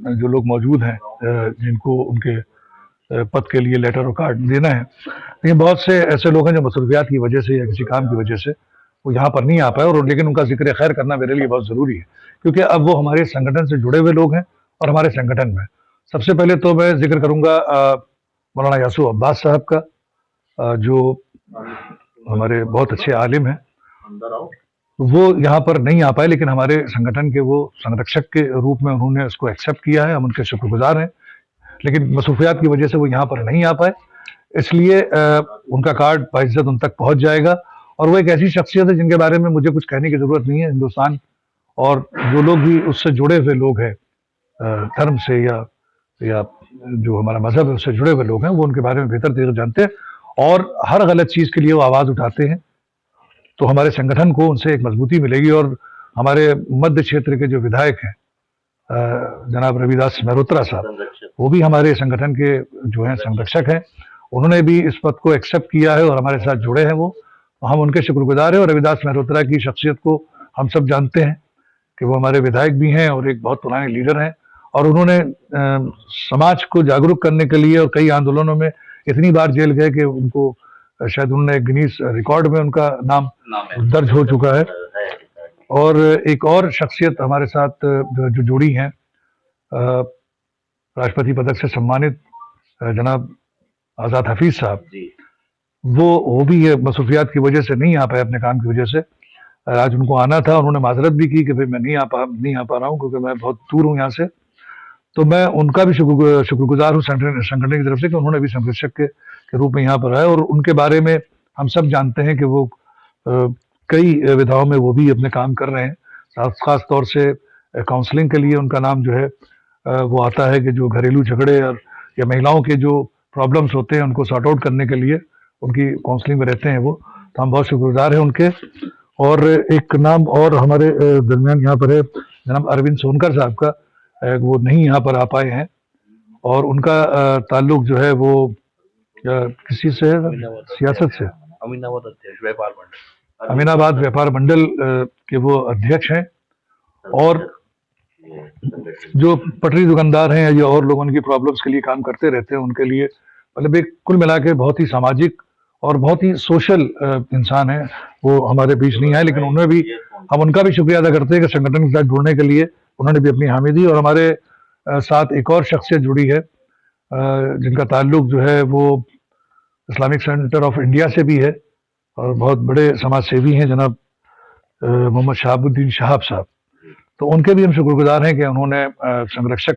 जो लोग मौजूद हैं जिनको उनके पद के लिए लेटर और कार्ड देना है, लेकिन बहुत से ऐसे लोग हैं जो मसरूफियात की वजह से या किसी काम की वजह से वो यहाँ पर नहीं आ पाए, और लेकिन उनका जिक्र खैर करना मेरे लिए बहुत ज़रूरी है, क्योंकि अब वो हमारे संगठन से जुड़े हुए लोग हैं और हमारे संगठन में। सबसे पहले तो मैं जिक्र करूँगा मौलाना यासूफ अब्बास साहब का, जो हमारे बहुत अच्छे आलिम हैं। वो यहाँ पर नहीं आ पाए, लेकिन हमारे संगठन के वो संरक्षक के रूप में उन्होंने उसको एक्सेप्ट किया है, हम उनके शुक्रगुजार हैं। लेकिन मसरूफियात की वजह से वो यहाँ पर नहीं आ पाए, इसलिए उनका कार्ड बाइज्जत उन तक पहुँच जाएगा। और वो एक ऐसी शख्सियत है जिनके बारे में मुझे कुछ कहने की ज़रूरत नहीं है। हिंदुस्तान और जो लोग भी उससे जुड़े हुए लोग हैं, धर्म से या जो हमारा मज़हब है उससे जुड़े हुए लोग हैं, वो उनके बारे में बेहतर तरीके से जानते हैं और हर गलत चीज़ के लिए वो आवाज़ उठाते हैं। तो हमारे संगठन को उनसे एक मजबूती मिलेगी। और हमारे मध्य क्षेत्र के जो विधायक हैं जनाब रविदास मेहरोत्रा साहब, वो भी हमारे संगठन के जो हैं संरक्षक हैं, उन्होंने भी इस पद को एक्सेप्ट किया है और हमारे साथ जुड़े हैं वो, हम उनके शुक्रगुजार हैं। और रविदास मेहरोत्रा की शख्सियत को हम सब जानते हैं कि वो हमारे विधायक भी हैं और एक बहुत पुराने लीडर हैं, और उन्होंने समाज को जागरूक करने के लिए और कई आंदोलनों में इतनी बार जेल गए कि उनको शायद उन्होंने गिनीज रिकॉर्ड में उनका नाम दर्ज हो चुका है। और एक और शख्सियत हमारे साथ जो जुड़ी हैं, राष्ट्रपति पदक से सम्मानित जनाब आज़ाद हफीज साहब, वो भी ये मसरूफियात की वजह से नहीं आ पाए, अपने काम की वजह से। आज उनको आना था, उन्होंने माजरत भी की कि भाई मैं नहीं आ पा रहा हूँ क्योंकि मैं बहुत दूर हूँ यहाँ से। तो मैं उनका भी शुक्रगुजार हूँ संगठन की तरफ से कि उन्होंने भी संरक्षक के रूप में यहाँ पर आए। और उनके बारे में हम सब जानते हैं कि वो कई विधाओं में वो भी अपने काम कर रहे हैं। खास तौर से काउंसलिंग के लिए उनका नाम जो है वो आता है कि जो घरेलू झगड़े और या महिलाओं के जो प्रॉब्लम्स होते हैं उनको सॉर्ट आउट करने के लिए उनकी काउंसलिंग में रहते हैं वो। तो हम बहुत शुक्रगुजार हैं उनके। और एक नाम और हमारे दरमियान यहाँ पर है जनाब अरविंद सोनकर साहब का, वो नहीं यहाँ पर आ पाए हैं और उनका ताल्लुक जो है वो किसी से सियासत से, अमीनाबाद व्यापार मंडल के वो अध्यक्ष हैं। और जो पटरी दुकानदार हैं या और लोगों की प्रॉब्लम्स के लिए काम करते रहते हैं, उनके लिए मतलब एक कुल मिला के बहुत ही सामाजिक और बहुत ही सोशल इंसान है, वो हमारे बीच नहीं आए, लेकिन उन्होंने भी, हम उनका भी शुक्रिया अदा करते हैं कि संगठन के साथ जुड़ने के लिए उन्होंने भी अपनी हामी दी। और हमारे साथ एक और शख्सियत जुड़ी है जिनका ताल्लुक जो है वो इस्लामिक सेंटर ऑफ इंडिया से भी है और बहुत बड़े समाज सेवी हैं जनाब मोहम्मद शहाबुद्दीन शहाब साहब। तो उनके भी हम शुक्रगुजार हैं कि उन्होंने संरक्षक